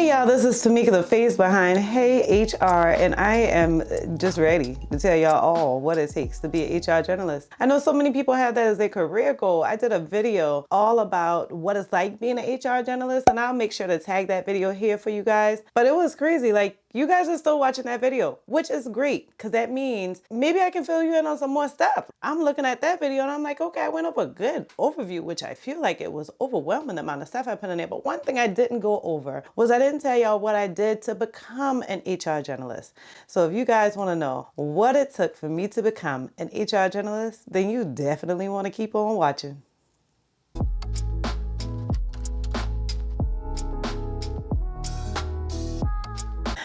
Hey y'all, this is Tamika, the face behind Hey HR, and I am just ready to tell y'all all what it takes to be an HR generalist. I know so many people have that as their career goal. I did a video all about what it's like being an HR generalist, and I'll make sure to tag that video here for you guys. But it was crazy, like you guys are still watching that video, which is great, because that means maybe I can fill you in on some more stuff. I'm looking at that video and I'm like, okay, I went over a good overview, which I feel like it was overwhelming the amount of stuff I put in there. But one thing I didn't go over was I didn't tell y'all what I did to become an HR generalist. So if you guys want to know what it took for me to become an HR generalist, then you definitely want to keep on watching.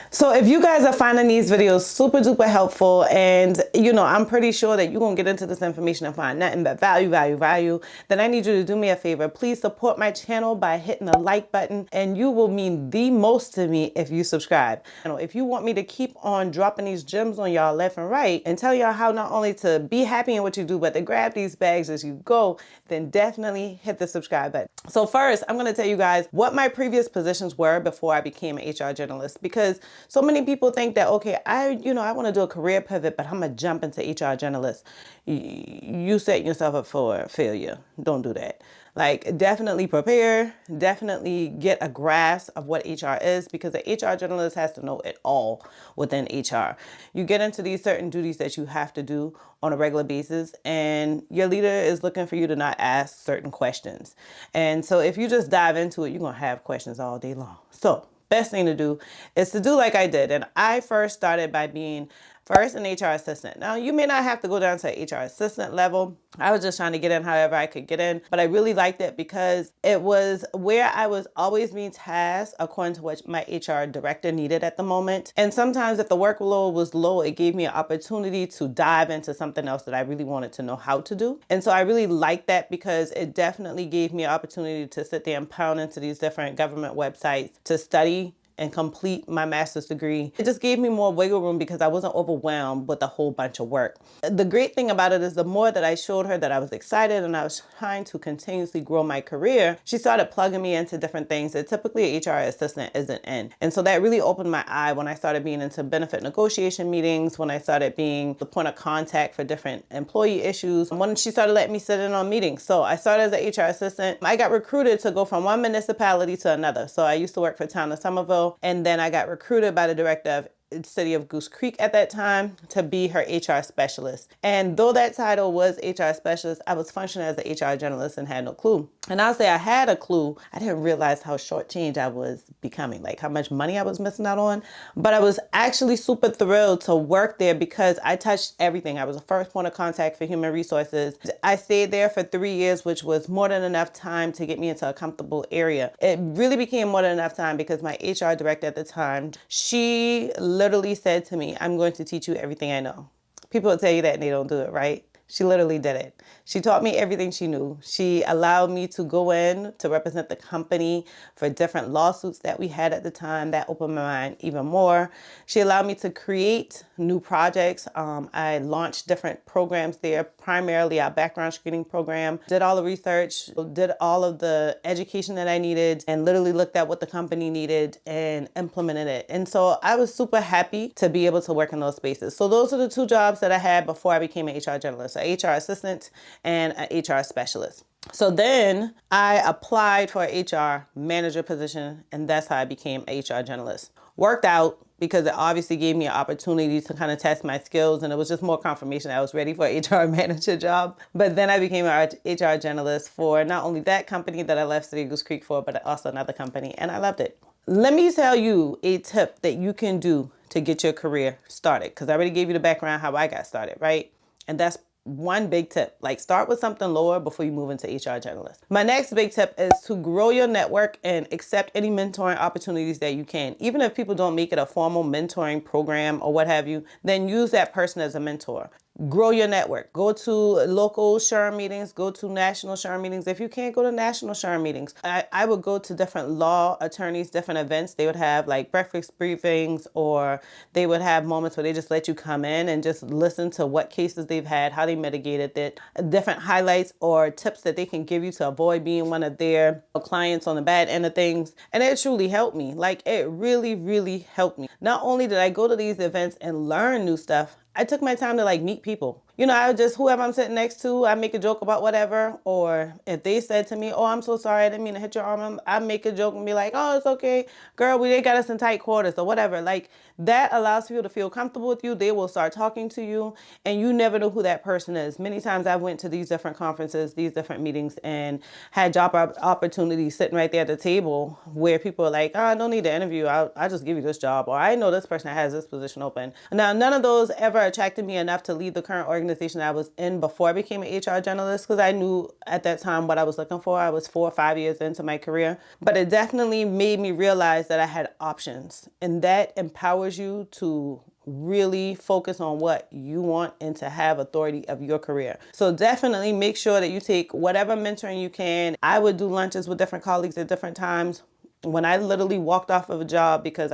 So if you guys are finding these videos super duper helpful, and I'm pretty sure that you're gonna get into this information and find nothing but value, then I need you to do me a favor. Please support my channel by hitting the like button, and you will mean the most to me if you subscribe. If you want me to keep on dropping these gems on y'all left and right and tell y'all how not only to be happy in what you do, but to grab these bags as you go, then definitely hit the subscribe button. So first, I'm gonna tell you guys what my previous positions were before I became an HR generalist, because so many people think that, okay, I want to do a career pivot, but I'm going to jump into HR generalist. You set yourself up for failure. Don't do that. Like, definitely prepare, definitely get a grasp of what HR is, because the HR generalist has to know it all within HR. You get into these certain duties that you have to do on a regular basis, and your leader is looking for you to not ask certain questions. And so if you just dive into it, you're going to have questions all day long. So best thing to do is to do like I did. And I first started by being first an HR assistant. Now, you may not have to go down to HR assistant level. I was just trying to get in however I could get in, but I really liked it because it was where I was always being tasked according to what my HR director needed at the moment. And sometimes if the workload was low, it gave me an opportunity to dive into something else that I really wanted to know how to do. And so I really liked that because it definitely gave me an opportunity to sit there and pound into these different government websites to study and complete my master's degree. It just gave me more wiggle room because I wasn't overwhelmed with a whole bunch of work. The great thing about it is the more that I showed her that I was excited and I was trying to continuously grow my career, she started plugging me into different things that typically an HR assistant isn't in. And so that really opened my eye when I started being into benefit negotiation meetings, when I started being the point of contact for different employee issues, when she started letting me sit in on meetings. So I started as an HR assistant. I got recruited to go from one municipality to another. So I used to work for Town of Somerville, and then I got recruited by the director of city of Goose Creek at that time to be her HR specialist. And though that title was HR specialist, I was functioning as an HR generalist and had no clue. And I'll say I had a clue. I didn't realize how shortchanged I was becoming, like how much money I was missing out on. But I was actually super thrilled to work there because I touched everything. I was the first point of contact for human resources. I stayed there for 3 years, which was more than enough time to get me into a comfortable area. It really became more than enough time because my HR director at the time, she literally said to me, I'm going to teach you everything I know. People will tell you that and they don't do it, right? She literally did it. She taught me everything she knew. She allowed me to go in to represent the company for different lawsuits that we had at the time. That opened my mind even more. She allowed me to create new projects. I launched different programs there, primarily our background screening program, did all the research, did all of the education that I needed, and literally looked at what the company needed and implemented it. And so I was super happy to be able to work in those spaces. So those are the two jobs that I had before I became an HR generalist, an HR assistant and an HR specialist. So then I applied for an HR manager position, and that's how I became an HR generalist. Worked out because it obviously gave me an opportunity to kind of test my skills, and it was just more confirmation I was ready for an HR manager job. But then I became an HR generalist for not only that company that I left City of Goose Creek for, but also another company, and I loved it. Let me tell you a tip that you can do to get your career started, because I already gave you the background how I got started, right? And that's one big tip, like start with something lower before you move into HR generalist. My next big tip is to grow your network and accept any mentoring opportunities that you can. Even if people don't make it a formal mentoring program or what have you, then use that person as a mentor. grow your network. Go to local SHRM meetings, go to national SHRM meetings. If you can't go to national SHRM meetings, I would go to different law attorneys, different events. They would have like breakfast briefings, or they would have moments where they just let you come in and just listen to what cases they've had, how they mitigated it, different highlights or tips that they can give you to avoid being one of their clients on the bad end of things. And it truly helped me. Like, it really, really helped me. Not only did I go to these events and learn new stuff, I took my time to like meet people. You know, I would just, whoever I'm sitting next to, I make a joke about whatever. Or if they said to me, oh, I'm so sorry, I didn't mean to hit your arm, I make a joke and be like, oh, it's okay, girl, they got us in tight quarters or whatever. Like, that allows people to feel comfortable with you. They will start talking to you, and you never know who that person is. Many times I've went to these different conferences, these different meetings, and had job opportunities sitting right there at the table where people are like, oh, I don't need to interview. I'll just give you this job. Or I know this person has this position open. Now, none of those ever attracted me enough to leave the current organization I was in before I became an HR generalist, because I knew at that time what I was looking for. I was 4 or 5 years into my career, but it definitely made me realize that I had options, and that empowers you to really focus on what you want and to have authority of your career. So definitely make sure that you take whatever mentoring you can. I would do lunches with different colleagues at different times. When I literally walked off of a job because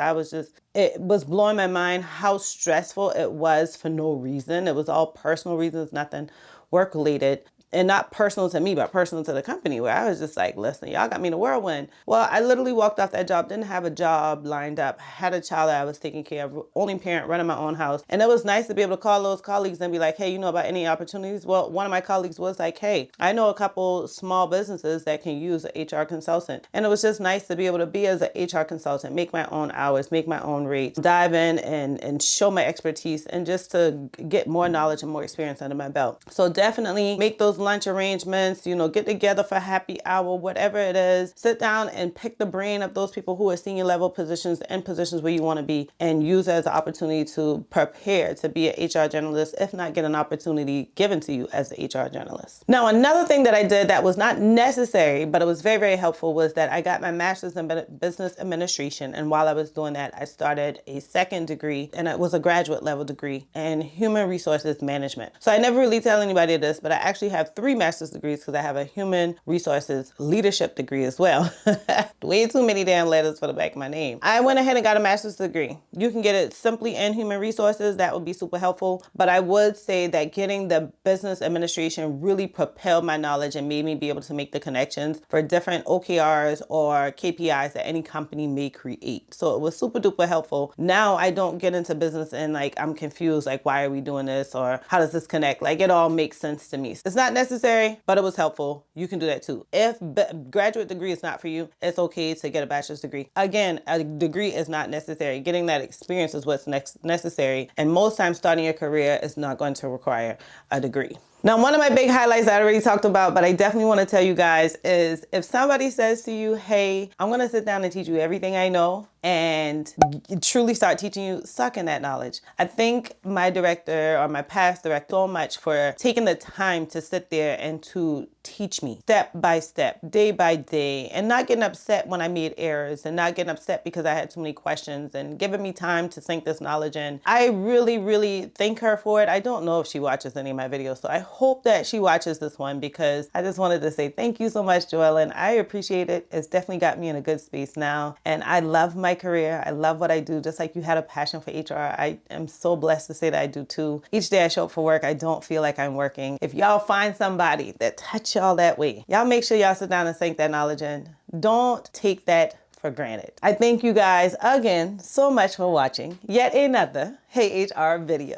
it was blowing my mind how stressful it was for no reason. It was all personal reasons, nothing work related. And not personal to me, but personal to the company, where I was just like, listen, y'all got me in a whirlwind. Well, I literally walked off that job, didn't have a job lined up, had a child that I was taking care of, only parent, running my own house. And it was nice to be able to call those colleagues and be like, hey, you know about any opportunities? Well, one of my colleagues was like, hey, I know a couple small businesses that can use an HR consultant. And it was just nice to be able to be as an HR consultant, make my own hours, make my own rates, dive in and show my expertise, and just to get more knowledge and more experience under my belt. So definitely make those lunch arrangements, you know, get together for happy hour, whatever it is. Sit down and pick the brain of those people who are senior level positions and positions where you want to be, and use it as an opportunity to prepare to be an HR generalist, if not get an opportunity given to you as an HR generalist. Now, another thing that I did that was not necessary, but it was very, very helpful, was that I got my master's in business administration. And while I was doing that, I started a second degree, and it was a graduate level degree in human resources management. So I never really tell anybody this, but I actually have 3 master's degrees, because I have a human resources leadership degree as well. Way too many damn letters for the back of my name. I went ahead and got a master's degree. You can get it simply in human resources. That would be super helpful. But I would say that getting the business administration really propelled my knowledge and made me be able to make the connections for different OKRs or KPIs that any company may create. So it was super duper helpful. Now I don't get into business and like I'm confused, like, why are we doing this, or how does this connect? Like, it all makes sense to me. It's not necessary, but it was helpful. You can do that too. If graduate degree is not for you, it's okay to get a bachelor's degree. Again, a degree is not necessary. Getting that experience is what's necessary. And most times starting your career is not going to require a degree. Now, one of my big highlights I already talked about, but I definitely want to tell you guys, is if somebody says to you, hey, I'm going to sit down and teach you everything I know, and truly start teaching you, suck in that knowledge. I think my director, or my past director, so much for taking the time to sit there and to teach me step by step, day by day, and not getting upset when I made errors, and not getting upset because I had too many questions, and giving me time to sink this knowledge in. I really, really thank her for it. I don't know if she watches any of my videos, so I hope that she watches this one, because I just wanted to say thank you so much, Joellen. I appreciate it. It's definitely got me in a good space now, and I love my career. I love what I do. Just like you had a passion for HR, I am so blessed to say that I do too. Each day I show up for work, I don't feel like I'm working. If y'all find somebody that touch y'all that way, y'all make sure y'all sit down and sink that knowledge in. Don't take that for granted. I thank you guys again so much for watching yet another Hey HR video.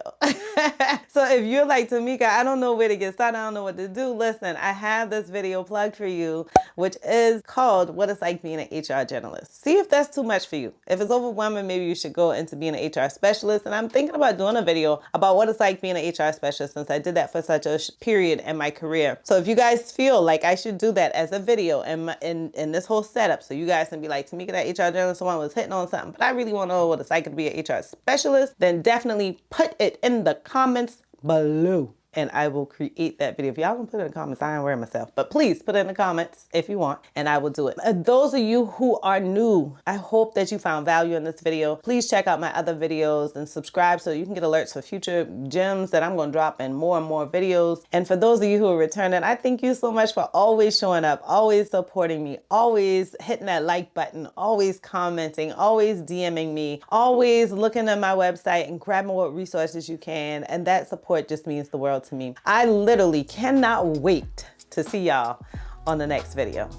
So if you're like, Tamika, I don't know where to get started, I don't know what to do, listen, I have this video plugged for you, which is called What It's Like Being an HR Generalist. See if that's too much for you. If it's overwhelming, maybe you should go into being an HR specialist. And I'm thinking about doing a video about what it's like being an HR specialist, since I did that for such a period in my career. So if you guys feel like I should do that as a video in this whole setup, so you guys can be like, Tamika, that HR generalist one was hitting on something, but I really want to know what it's like to be an HR specialist, then definitely put it in the comments below. and I will create that video. If y'all can put it in the comments, I ain't worry myself, but please put it in the comments if you want, and I will do it. Those of you who are new, I hope that you found value in this video. Please check out my other videos and subscribe so you can get alerts for future gems that I'm going to drop in more and more videos. And for those of you who are returning, I thank you so much for always showing up, always supporting me, always hitting that like button, always commenting, always DMing me, always looking at my website and grabbing what resources you can. And that support just means the world to me. I literally cannot wait to see y'all on the next video.